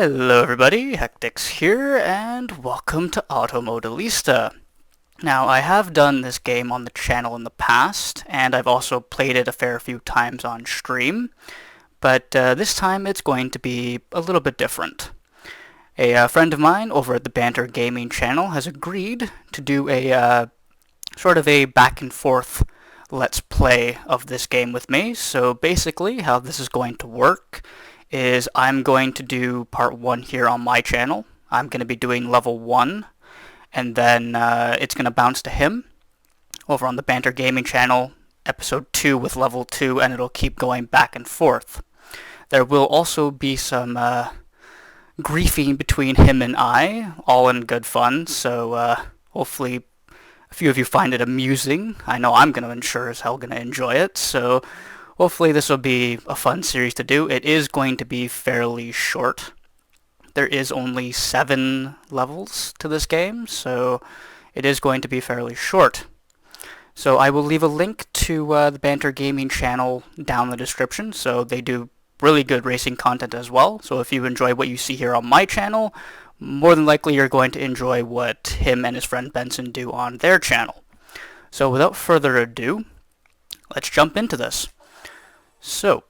Hello everybody, HectiX here, and welcome to Modellista. Now, I have done this game on the channel in the past, and I've also played it a fair few times on stream, but this time it's going to be a little bit different. A friend of mine over at the Banter Gaming channel has agreed to do a sort of a back and forth let's play of this game with me. So basically, how this is going to work is I'm going to do part 1 here on my channel. I'm going to be doing level 1, and then it's going to bounce to him over on the Banter Gaming channel, episode 2 with level 2, and it'll keep going back and forth. There will also be some griefing between him and I, all in good fun, so hopefully a few of you find it amusing. I know I'm going to sure as hell going to enjoy it, so hopefully this will be a fun series to do. It is going to be fairly short. There is only 7 levels to this game, so it is going to be fairly short. So I will leave a link to the Banter Gaming channel down in the description, so they do really good racing content as well. So if you enjoy what you see here on my channel, more than likely you're going to enjoy what him and his friend Benson do on their channel. So without further ado, let's jump into this. So,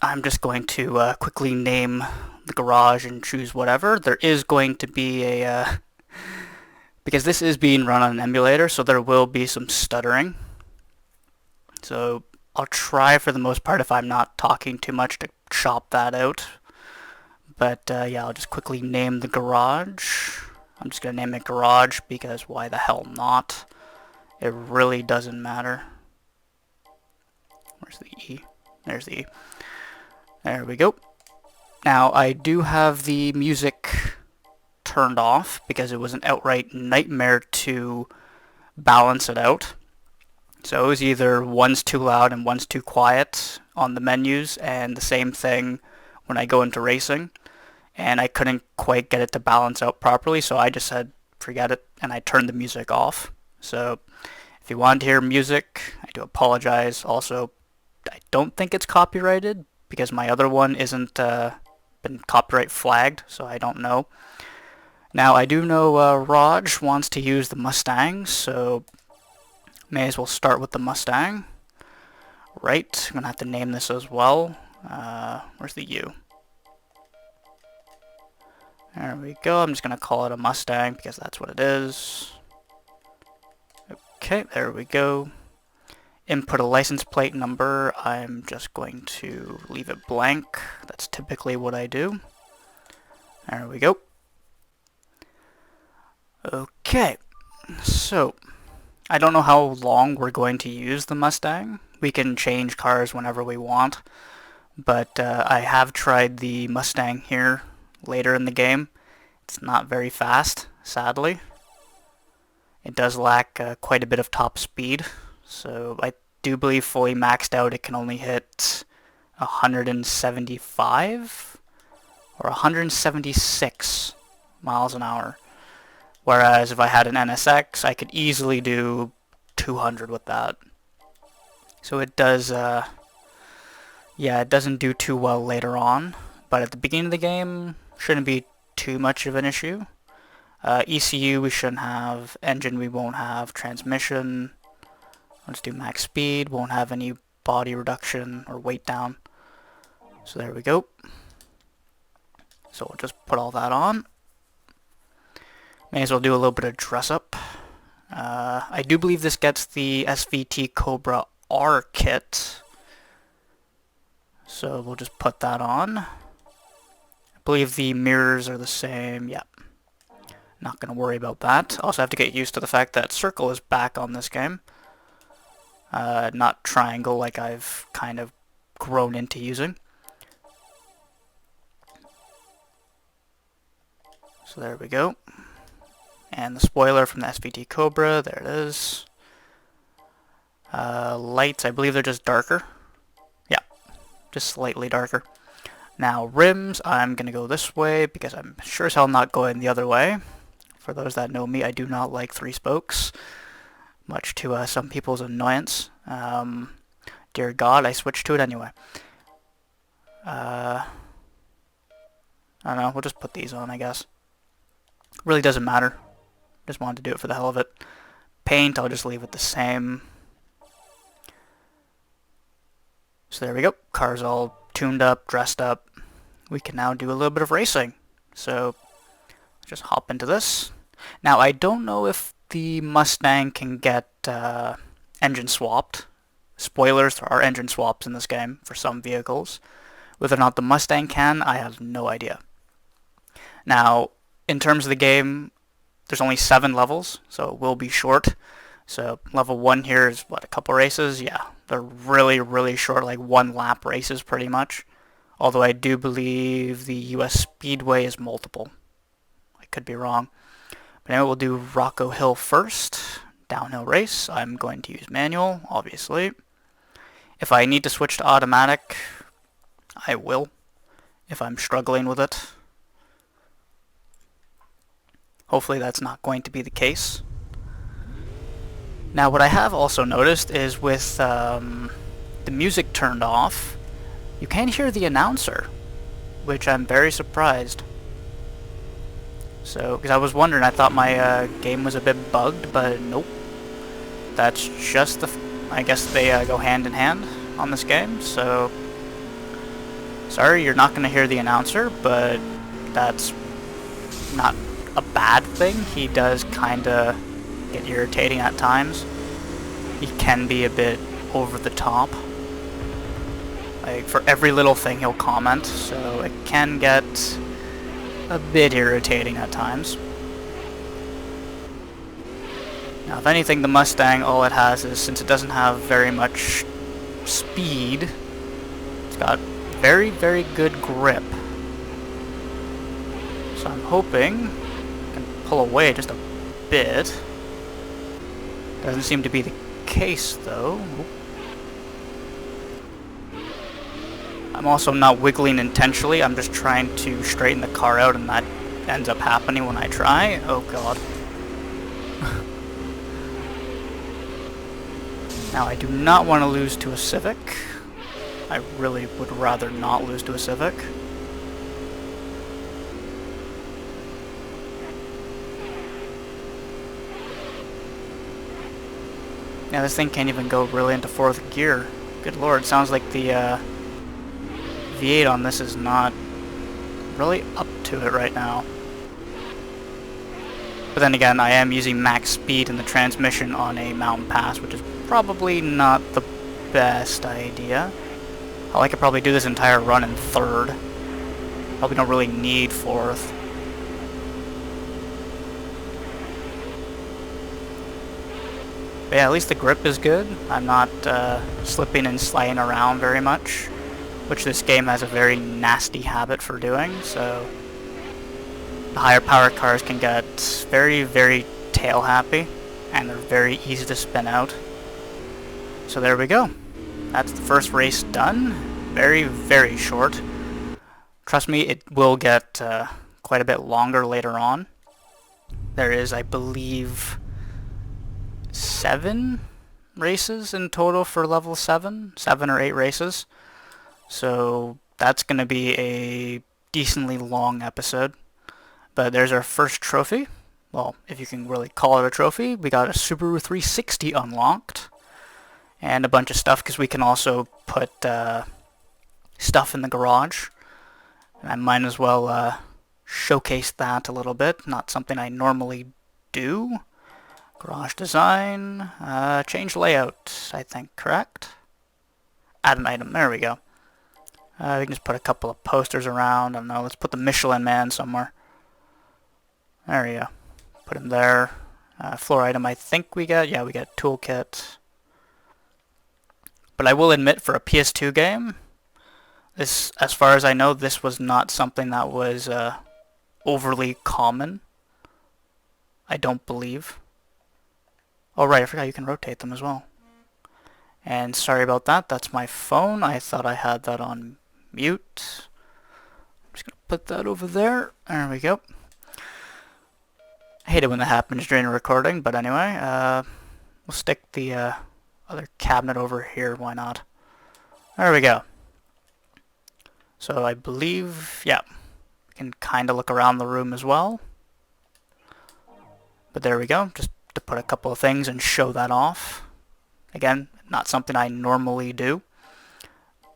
I'm just going to quickly name the garage and choose whatever. There is going to be a, because this is being run on an emulator, so there will be some stuttering. So, I'll try for the most part, if I'm not talking too much, to chop that out. But yeah, I'll just quickly name the garage. I'm just going to name it garage because why the hell not? It really doesn't matter. Where's the E? There's the E. There we go. Now, I do have the music turned off because it was an outright nightmare to balance it out. So it was either one's too loud and one's too quiet on the menus, and the same thing when I go into racing. And I couldn't quite get it to balance out properly, so I just said, forget it, and I turned the music off. So if you want to hear music, I do apologize. Also, I don't think it's copyrighted because my other one isn't been copyright flagged, so I don't know. Now, I do know Raj wants to use the Mustang, so may as well start with the Mustang. Right, I'm going to have to name this as well. Where's the U? There we go. I'm just going to call it a Mustang because that's what it is. Okay, there we go. Input a license plate number. I'm just going to leave it blank. That's typically what I do. There we go. Okay, so I don't know how long we're going to use the Mustang. We can change cars whenever we want, but I have tried the Mustang here later in the game. It's not very fast, sadly. It does lack quite a bit of top speed, so I do believe fully maxed out it can only hit 175 or 176 miles an hour. Whereas if I had an NSX, I could easily do 200 with that. So it does, yeah, it doesn't do too well later on, but at the beginning of the game, shouldn't be too much of an issue. ECU we shouldn't have, engine we won't have, transmission, let's do max speed, won't have any body reduction or weight down. So there we go. So we'll just put all that on. May as well do a little bit of dress up. I do believe this gets the SVT Cobra R kit. So we'll just put that on. I believe the mirrors are the same. Yeah. Not going to worry about that. Also have to get used to the fact that circle is back on this game. Not triangle like I've kind of grown into using. So there we go. And the spoiler from the SVT Cobra, there it is. Lights, I believe they're just darker. Yeah, just slightly darker. Now rims, I'm going to go this way because I'm sure as hell not going the other way. For those that know me, I do not like 3 spokes, much to some people's annoyance. Dear God, I switched to it anyway. I don't know, we'll just put these on, I guess. Really doesn't matter. Just wanted to do it for the hell of it. Paint, I'll just leave it the same. So there we go. Car's all tuned up, dressed up. We can now do a little bit of racing. So just hop into this. Now I don't know if the Mustang can get engine swapped. Spoilers, there are engine swaps in this game for some vehicles. Whether or not the Mustang can, I have no idea. Now, in terms of the game, there's only 7 levels, so it will be short. So level 1 here is, what, a couple races? Yeah, they're really, really short, like 1 lap races pretty much. Although I do believe the US Speedway is multiple. I could be wrong. But anyway, we'll do Rocco Hill first. Downhill race. I'm going to use manual, obviously. If I need to switch to automatic, I will, if I'm struggling with it. Hopefully that's not going to be the case. Now what I have also noticed is with the music turned off, you can't hear the announcer, which I'm very surprised. So, because I was wondering, I thought my game was a bit bugged, but nope. That's just I guess they go hand in hand on this game, so sorry you're not going to hear the announcer, but that's not a bad thing. He does kind of get irritating at times. He can be a bit over the top. Like, for every little thing he'll comment, so it can get a bit irritating at times. Now, if anything, the Mustang, all it has is, since it doesn't have very much speed, it's got very, very good grip. So I'm hoping I can pull away just a bit. Doesn't seem to be the case, though. I'm also not wiggling intentionally, I'm just trying to straighten the car out, and that ends up happening when I try. Oh god. Now I do not want to lose to a Civic. I really would rather not lose to a Civic. Yeah, this thing can't even go really into 4th gear. Good lord, sounds like the V8 on this is not really up to it right now. But then again, I am using max speed in the transmission on a mountain pass, which is probably not the best idea. Hell, I could probably do this entire run in 3rd. Probably don't really need 4th. But yeah, at least the grip is good. I'm not slipping and sliding around very much, which this game has a very nasty habit for doing, so the higher power cars can get very, very tail happy, and they're very easy to spin out. So there we go. That's the first race done. Very, very short. Trust me, it will get quite a bit longer later on. There is, I believe, 7 races in total for level 7. 7 or 8 races. So that's going to be a decently long episode. But there's our first trophy. Well, if you can really call it a trophy. We got a Subaru 360 unlocked. And a bunch of stuff, because we can also put stuff in the garage. And I might as well showcase that a little bit. Not something I normally do. Garage design. Change layout, I think, correct? Add an item. There we go. We can just put a couple of posters around. I don't know. Let's put the Michelin Man somewhere. There we go. Put him there. Floor item, I think we got. Yeah, we got toolkit. But I will admit, for a PS2 game, this, as far as I know, this was not something that was overly common. I don't believe. Oh right, I forgot you can rotate them as well. And sorry about that, that's my phone. I thought I had that on mute. I'm just gonna put that over there. There we go. I hate it when that happens during a recording, but anyway, we'll stick the other cabinet over here, why not? There we go. So I believe, yeah, can kind of look around the room as well. But there we go, just to put a couple of things and show that off. Again, not something I normally do.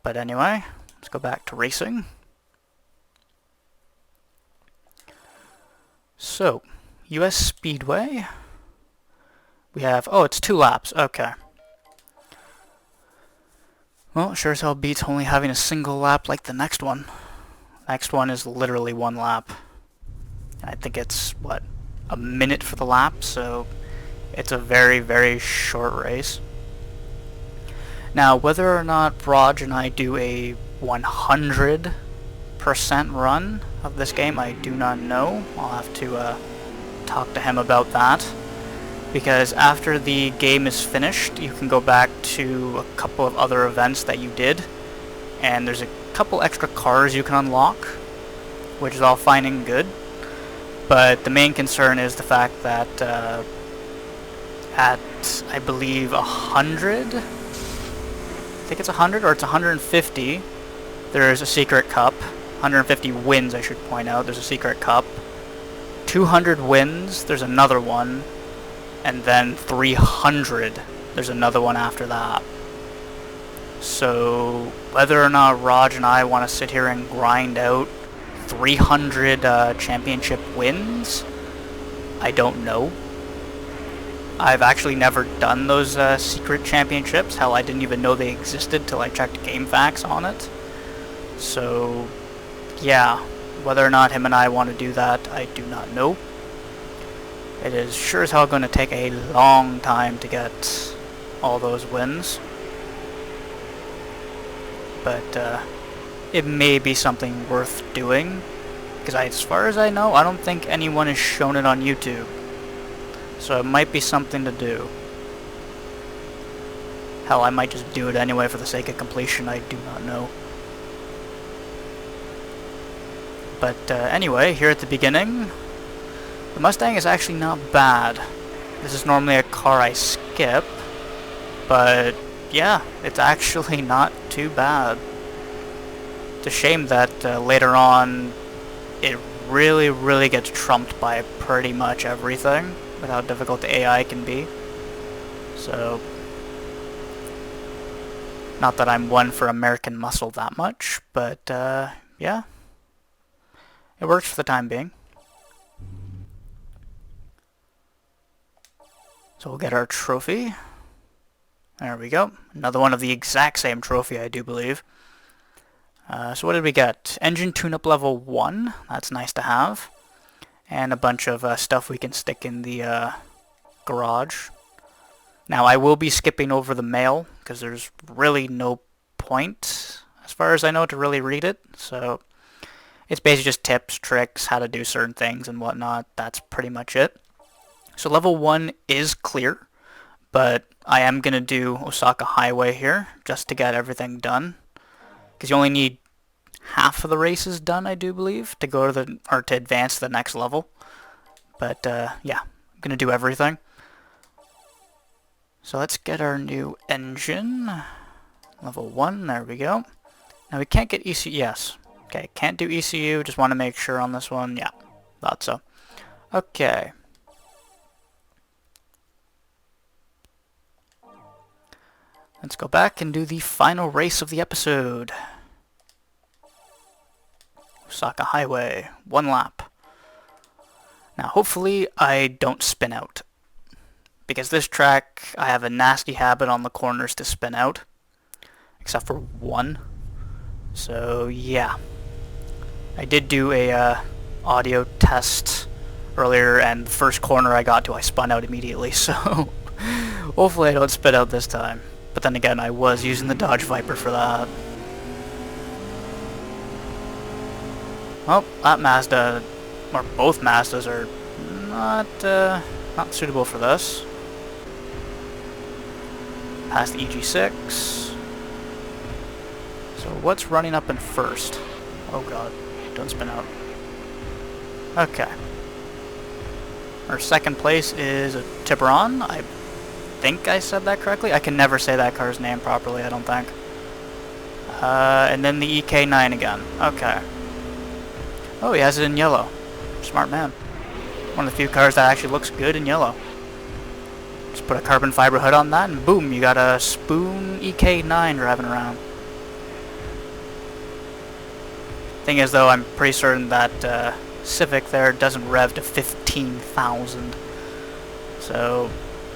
But anyway, let's go back to racing. So, US Speedway. We have, oh, it's 2 laps, okay. Well, sure as hell beats only having a single lap like the next one. Next one is literally 1 lap. I think it's, what, a minute for the lap, so it's a very, very short race. Now, whether or not Raj and I do a 100% run of this game, I do not know. I'll have to talk to him about that. Because after the game is finished, you can go back to a couple of other events that you did. And there's a couple extra cars you can unlock, which is all fine and good. But the main concern is the fact that at, I believe, 100? I think it's 100 or it's 150. There's a secret cup. 150 wins, I should point out. There's a secret cup. 200 wins, there's another one. And then 300, there's another one after that. So, whether or not Raj and I want to sit here and grind out 300 championship wins, I don't know. I've actually never done those secret championships. Hell, I didn't even know they existed till I checked GameFAQs on it. So, yeah, whether or not him and I want to do that, I do not know. It is sure as hell going to take a long time to get all those wins. But it may be something worth doing. Because as far as I know, I don't think anyone has shown it on YouTube. So it might be something to do. Hell, I might just do it anyway for the sake of completion, I do not know. But anyway, here at the beginning, the Mustang is actually not bad. This is normally a car I skip, but yeah, it's actually not too bad. It's a shame that later on it really gets trumped by pretty much everything with how difficult the AI can be. So, not that I'm one for American muscle that much, but yeah, it works for the time being. So we'll get our trophy. There we go. Another one of the exact same trophy, I do believe. So what did we get? Engine tune-up level 1. That's nice to have. And a bunch of stuff we can stick in the garage. Now, I will be skipping over the mail, because there's really no point, as far as I know, to really read it. So it's basically just tips, tricks, how to do certain things and whatnot. That's pretty much it. So level 1 is clear, but I am going to do Osaka Highway here, just to get everything done. Because you only need half of the races done, I do believe, to go to the, or to advance to the next level. But yeah, I'm going to do everything. So let's get our new engine. Level 1, there we go. Now we can't get ECU, yes. Okay, can't do ECU, just want to make sure on this one. Yeah, thought so. Okay. Let's go back and do the final race of the episode. Osaka Highway, 1 lap. Now hopefully I don't spin out. Because this track, I have a nasty habit on the corners to spin out. Except for 1. So yeah. I did do a audio test earlier, and the first corner I got to, I spun out immediately. So hopefully I don't spin out this time. But then again, I was using the Dodge Viper for that. Well, that Mazda, or both Mazdas, are not suitable for this. Past EG6. So what's running up in first? Oh god, don't spin out. Okay. Our second place is a Tiburon. I think I said that correctly. I can never say that car's name properly, I don't think. And then the EK9 again. Okay. Oh, he has it in yellow. Smart man. One of the few cars that actually looks good in yellow. Just put a carbon fiber hood on that and boom, you got a Spoon EK9 driving around. Thing is though, I'm pretty certain that Civic there doesn't rev to 15,000. So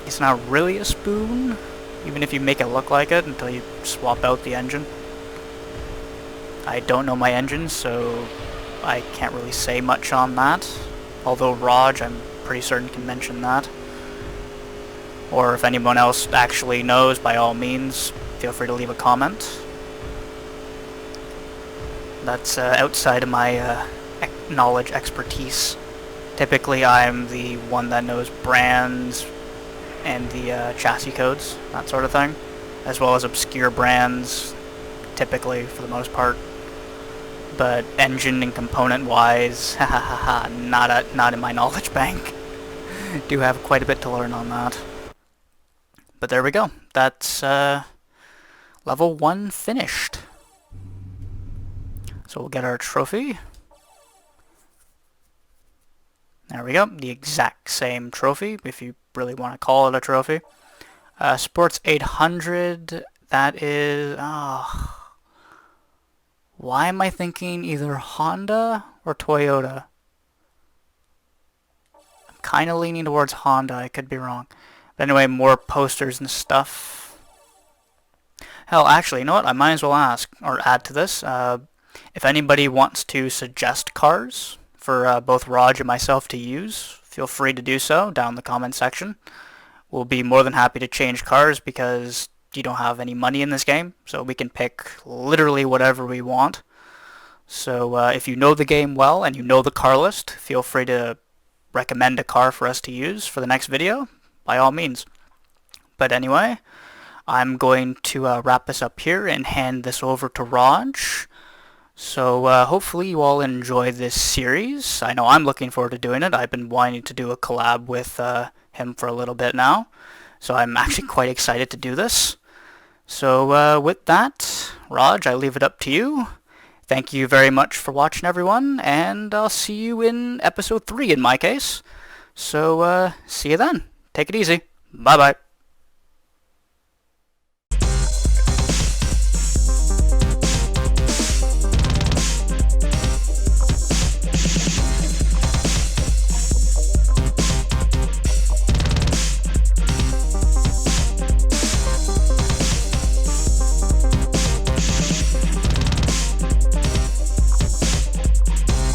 it's not really a Spoon, even if you make it look like it until you swap out the engine. I don't know my engine, so I can't really say much on that. Although Raj, I'm pretty certain, can mention that. Or if anyone else actually knows, by all means, feel free to leave a comment. That's outside of my knowledge expertise. Typically, I'm the one that knows brands and the chassis codes, that sort of thing, as well as obscure brands, typically, for the most part. But engine and component-wise, not in my knowledge bank. Do have quite a bit to learn on that. But there we go. That's level 1 finished. So we'll get our trophy. There we go. The exact same trophy, if you really want to call it a trophy. Sports 800, that is... why am I thinking either Honda or Toyota? I'm kind of leaning towards Honda, I could be wrong. But anyway, more posters and stuff. Hell, actually, you know what? I might as well ask, or add to this. If anybody wants to suggest cars for both Raj and myself to use, feel free to do so down in the comment section. We'll be more than happy to change cars because you don't have any money in this game, so we can pick literally whatever we want. So if you know the game well and you know the car list, feel free to recommend a car for us to use for the next video, by all means. But anyway, I'm going to wrap this up here and hand this over to Raj. So hopefully you all enjoy this series. I know I'm looking forward to doing it. I've been wanting to do a collab with him for a little bit now, so I'm actually quite excited to do this. So with that, Raj, I leave it up to you. Thank you very much for watching, everyone, and I'll see you in episode 3 in my case. So see you then. Take it easy. Bye-bye.